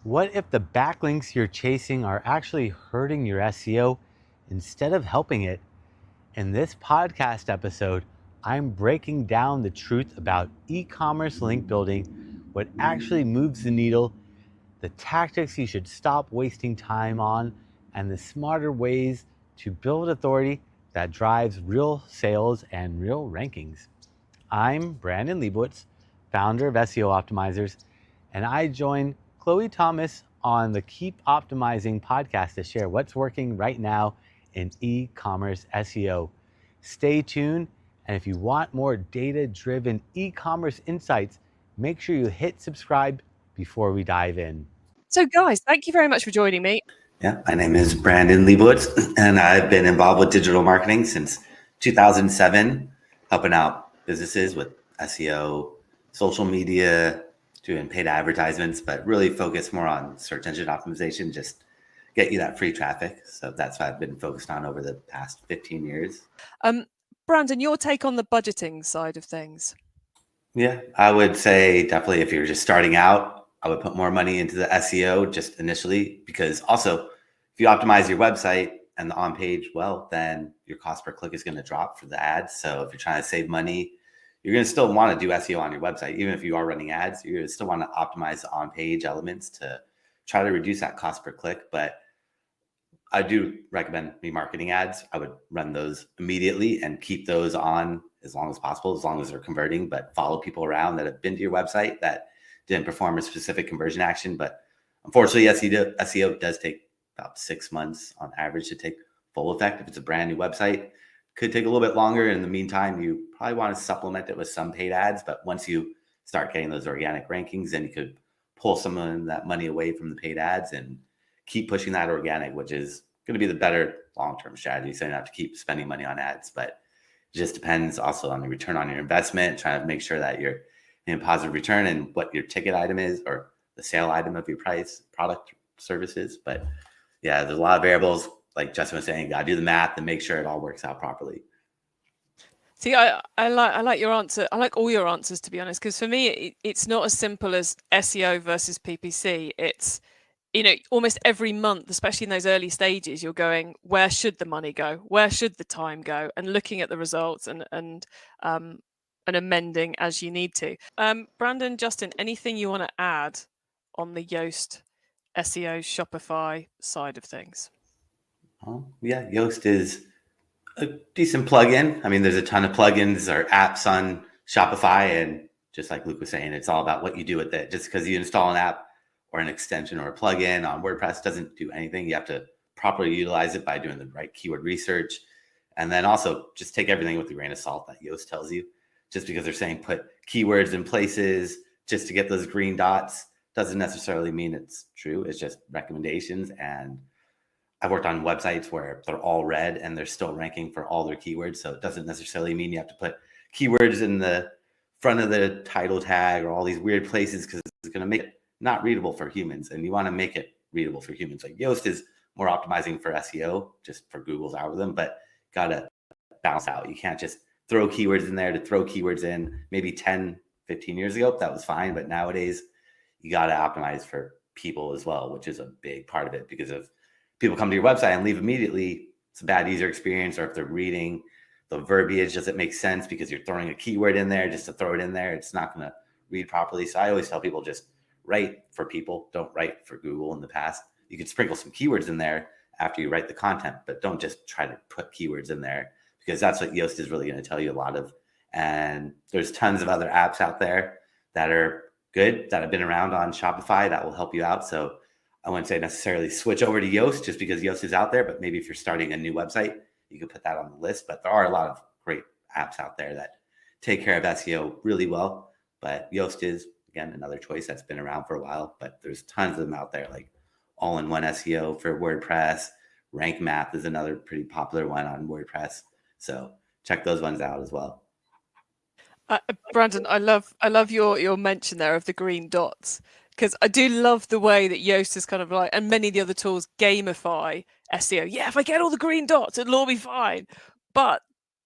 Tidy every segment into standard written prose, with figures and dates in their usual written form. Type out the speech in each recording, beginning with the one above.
What if the backlinks you're chasing are actually hurting your SEO instead of helping it? In this podcast episode, I'm breaking down the truth about e-commerce link building, what actually moves the needle, the tactics you should stop wasting time on, and the smarter ways to build authority that drives real sales and real rankings. I'm Brandon Leibowitz, founder of SEO Optimizers, and I join Chloe Thomas on the Keep Optimizing podcast to share what's working right now in e-commerce SEO. Stay tuned, and if you want more data-driven e-commerce insights, make sure you hit subscribe before we dive in. So guys, thank you very much for joining me. Yeah, my name is Brandon Leibowitz, and I've been involved with digital marketing since 2007, helping out businesses with SEO, social media, doing paid advertisements, but really focus more on search engine optimization, just get you that free traffic. So that's what I've been focused on over the past 15 years. Brandon, your take on the budgeting side of things? Yeah, I would say definitely if you're just starting out, I would put more money into the SEO just initially, because also if you optimize your website and the on page, well, then your cost per click is going to drop for the ads. So if you're trying to save money, you're going to still want to do SEO on your website. Even if you are running ads, you're going to still want to optimize the on page elements to try to reduce that cost per click. But I do recommend remarketing ads. I would run those immediately and keep those on as long as possible, as long as they're converting, but follow people around that have been to your website that didn't perform a specific conversion action. But unfortunately, SEO does take about 6 months on average to take full effect. If it's a brand new website, could take a little bit longer. In the meantime, you probably want to supplement it with some paid ads. But once you start getting those organic rankings, then you could pull some of that money away from the paid ads and keep pushing that organic, which is going to be the better long-term strategy. So you don't have to keep spending money on ads, but it just depends also on the return on your investment, trying to make sure that you're in positive return and what your ticket item is or the sale item of your price, product, services. But yeah, there's a lot of variables. Like Justin was saying, you got to do the math and make sure it all works out properly. See, I like your answer. I like all your answers, to be honest, because for me, it's not as simple as SEO versus PPC. It's, almost every month, especially in those early stages, you're going, where should the money go? Where should the time go? And looking at the results and amending as you need to. Brandon, Justin, anything you want to add on the Yoast SEO Shopify side of things? Yeah, Yoast is a decent plugin. I mean, there's a ton of plugins or apps on Shopify, and just like Luke was saying, it's all about what you do with it. Just because you install an app or an extension or a plugin on WordPress doesn't do anything. You have to properly utilize it by doing the right keyword research. And then also just take everything with a grain of salt that Yoast tells you. Just because they're saying put keywords in places just to get those green dots doesn't necessarily mean it's true. It's just recommendations. And I've worked on websites where they're all red and they're still ranking for all their keywords. So it doesn't necessarily mean you have to put keywords in the front of the title tag or all these weird places, because it's going to make it not readable for humans. And you want to make it readable for humans. Like Yoast is more optimizing for SEO, just for Google's algorithm, but got to balance out. You can't just throw keywords in there to throw keywords in. Maybe 10, 15 years ago, that was fine. But nowadays, you got to optimize for people as well, which is a big part of it, because if people come to your website and leave immediately, it's a bad user experience. Or if they're reading the verbiage, does it make sense because you're throwing a keyword in there just to throw it in there? It's not going to read properly. So I always tell people, just write for people. Don't write for Google. In the past, you could sprinkle some keywords in there after you write the content, but don't just try to put keywords in there, because that's what Yoast is really going to tell you a lot of. And there's tons of other apps out there that are good, that have been around on Shopify, that will help you out. So I wouldn't say necessarily switch over to Yoast just because Yoast is out there, but maybe if you're starting a new website, you could put that on the list. But there are a lot of great apps out there that take care of SEO really well. But Yoast is, again, another choice that's been around for a while, but there's tons of them out there, like all-in-one SEO for WordPress. Rank Math is another pretty popular one on WordPress. So check those ones out as well. Brandon, I love your mention there of the green dots, because I do love the way that Yoast is kind of like, and many of the other tools gamify SEO. Yeah, if I get all the green dots, it'll all be fine. But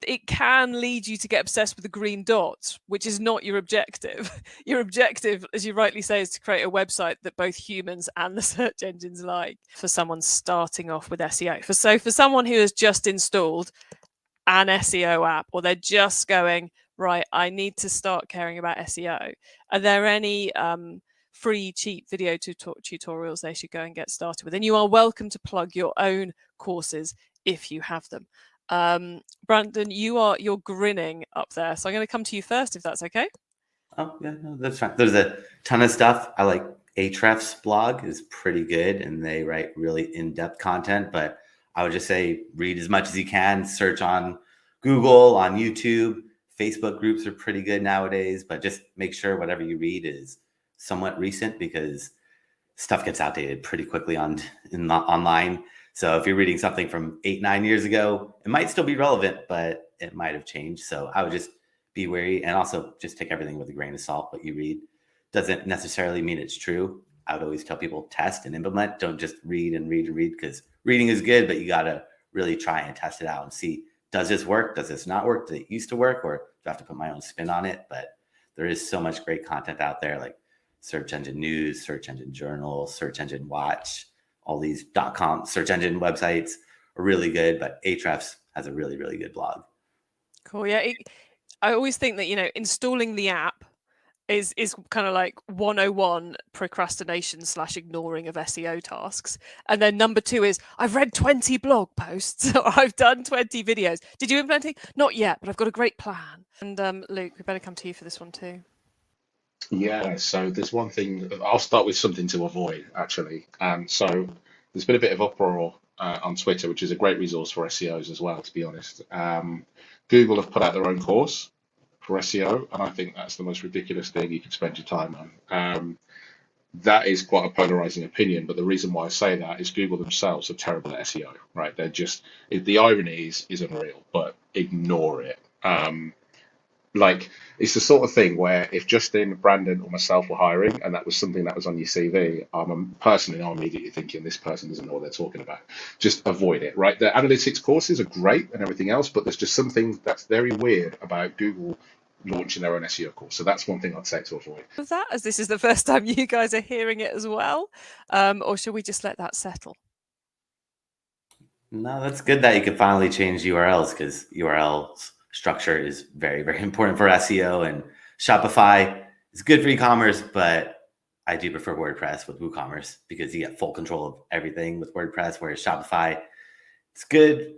it can lead you to get obsessed with the green dots, which is not your objective. Your objective, as you rightly say, is to create a website that both humans and the search engines like. For someone starting off with SEO, for someone who has just installed an SEO app, or they're just going, right, I need to start caring about SEO, are there any free, cheap video tutorials they should go and get started with? And you are welcome to plug your own courses if you have them. Brandon, you're grinning up there, so I'm going to come to you first, if that's okay. Oh yeah, no, that's fine. There's a ton of stuff. I like Ahrefs blog is pretty good, and they write really in-depth content. But I would just say read as much as you can. Search on Google, on YouTube. Facebook groups are pretty good nowadays, but just make sure whatever you read is somewhat recent, because stuff gets outdated pretty quickly online. So if you're reading something from 8-9 years ago, it might still be relevant, but it might have changed. So I would just be wary, and also just take everything with a grain of salt. What you read doesn't necessarily mean it's true. I would always tell people test and implement. Don't just read and read and read, because reading is good, but you got to really try and test it out and see, does this work? Does this not work? Did it used to work? Or do I have to put my own spin on it? But there is so much great content out there, like Search Engine News, Search Engine Journal, Search Engine Watch. All these .com search engine websites are really good, but Ahrefs has a really, really good blog. Cool. Yeah. I always think that, installing the app is kind of like 101 procrastination / ignoring of SEO tasks. And then number 2 is, I've read 20 blog posts or I've done 20 videos. Did you implement it? Not yet, but I've got a great plan. And Luke, we better come to you for this one too. Yeah, so there's one thing, I'll start with something to avoid, actually. So there's been a bit of uproar on Twitter, which is a great resource for SEOs as well, to be honest. Google have put out their own course for SEO, and I think that's the most ridiculous thing you could spend your time on. That is quite a polarizing opinion, but the reason why I say that is Google themselves are terrible at SEO, right? They're just, the irony is unreal, but ignore it. It's the sort of thing where if Justin, Brandon, or myself were hiring, and that was something that was on your CV, I'm immediately thinking this person doesn't know what they're talking about. Just avoid it, right? The analytics courses are great and everything else, but there's just something that's very weird about Google launching their own SEO course. So that's one thing I'd say to avoid. That, as this is the first time you guys are hearing it as well, or should we just let that settle? No, that's good that you can finally change URLs, because URLs structure is very, very important for SEO, and Shopify is good for e-commerce, but I do prefer WordPress with WooCommerce, because you get full control of everything with WordPress, whereas Shopify, it's good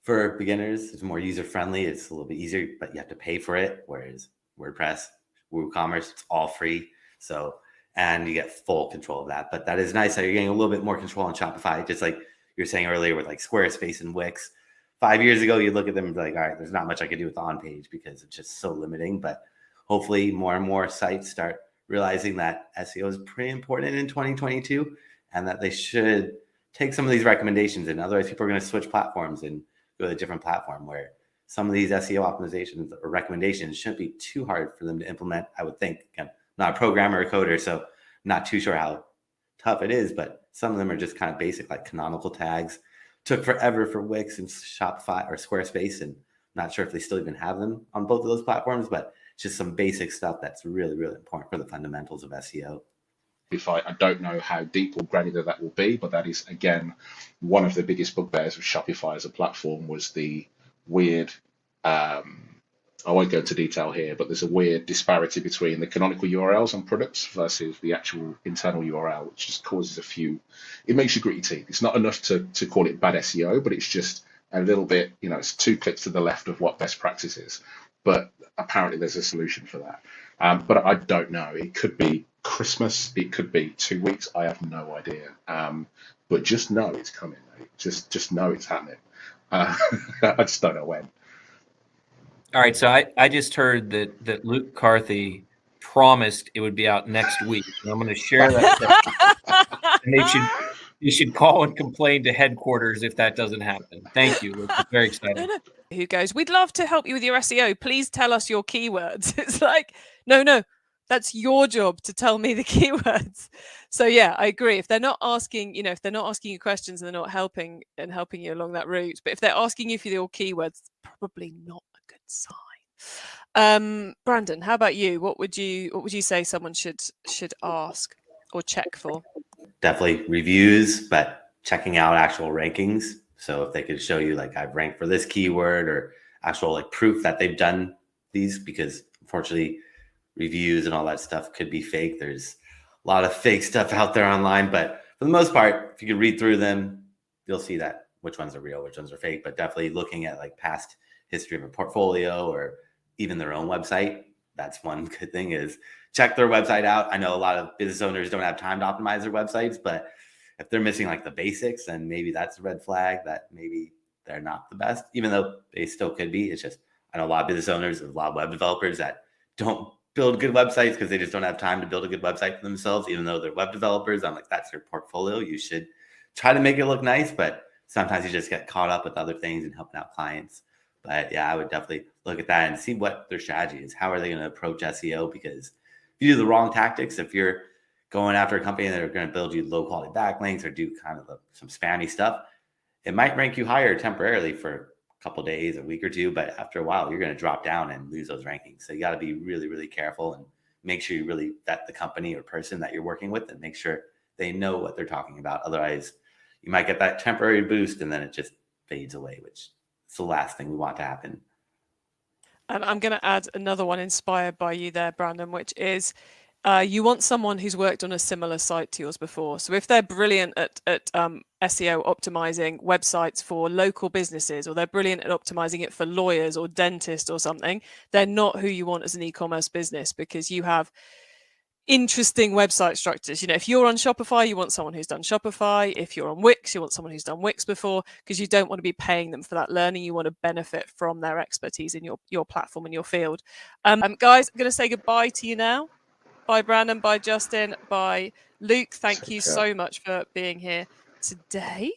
for beginners. It's more user-friendly. It's a little bit easier, but you have to pay for it, whereas WordPress, WooCommerce, it's all free. So, and you get full control of that. But that is nice that you're getting a little bit more control on Shopify, just like you were saying earlier with like Squarespace and Wix. 5 years ago, you look at them and be like, all right, there's not much I can do with the on-page because it's just so limiting. But hopefully more and more sites start realizing that SEO is pretty important in 2022, and that they should take some of these recommendations. And otherwise, people are going to switch platforms and go to a different platform, where some of these SEO optimizations or recommendations shouldn't be too hard for them to implement, I would think. Again, not a programmer or a coder, so not too sure how tough it is, but some of them are just kind of basic, like canonical tags. Took forever for Wix and Shopify or Squarespace, and I'm not sure if they still even have them on both of those platforms, but it's just some basic stuff that's really, really important for the fundamentals of SEO. I don't know how deep or granular that will be, but that is, again, one of the biggest bugbears of Shopify as a platform was the weird, I won't go into detail here, but there's a weird disparity between the canonical URLs on products versus the actual internal URL, which just causes it makes you grit your teeth. It's not enough to call it bad SEO, but it's just a little bit, it's 2 clicks to the left of what best practice is. But apparently there's a solution for that. But I don't know. It could be Christmas. It could be 2 weeks. I have no idea. But just know it's coming, mate. Just know it's happening. I just don't know when. All right, so I just heard that Luke Carthy promised it would be out next week, and I'm going to share that. And you should call and complain to headquarters if that doesn't happen. Thank you. It's very exciting. Who goes, we'd love to help you with your SEO. Please tell us your keywords. It's like, no, That's your job to tell me the keywords. So yeah, I agree. If they're not asking, if they're not asking you questions and they're not helping you along that route, but if they're asking you for your keywords, probably not a good sign. Brandon, how about you? What would you say someone should ask or check for? Definitely reviews, but checking out actual rankings. So if they could show you like I've ranked for this keyword or actual like proof that they've done these, because unfortunately reviews and all that stuff could be fake. There's a lot of fake stuff out there online, but for the most part, if you can read through them, you'll see that which ones are real, which ones are fake. But definitely looking at like past history of a portfolio or even their own website. That's one good thing, is check their website out. I know a lot of business owners don't have time to optimize their websites, but if they're missing like the basics, then maybe that's a red flag that maybe they're not the best, even though they still could be. It's just, I know a lot of business owners, a lot of web developers that don't build good websites because they just don't have time to build a good website for themselves, even though they're web developers. I'm like, that's their portfolio. You should try to make it look nice, but sometimes you just get caught up with other things and helping out clients. But yeah, I would definitely look at that and see what their strategy is. How are they going to approach SEO? Because if you do the wrong tactics, if you're going after a company that are going to build you low quality backlinks or do kind of some spammy stuff, it might rank you higher temporarily for couple days, a week or two, but after a while, you're going to drop down and lose those rankings. So you got to be really, really careful and make sure you really vet the company or person that you're working with and make sure they know what they're talking about. Otherwise, you might get that temporary boost and then it just fades away, which is the last thing we want to happen. And I'm going to add another one inspired by you there, Brandon, which is you want someone who's worked on a similar site to yours before. So if they're brilliant at SEO optimizing websites for local businesses, or they're brilliant at optimizing it for lawyers or dentists or something, they're not who you want as an e-commerce business, because you have interesting website structures. If you're on Shopify, you want someone who's done Shopify. If you're on Wix, you want someone who's done Wix before, because you don't want to be paying them for that learning. You want to benefit from their expertise in your platform and your field. Guys, I'm going to say goodbye to you now. Bye, Brandon. Bye, Justin. Bye, Luke. Thank you so much for being here today.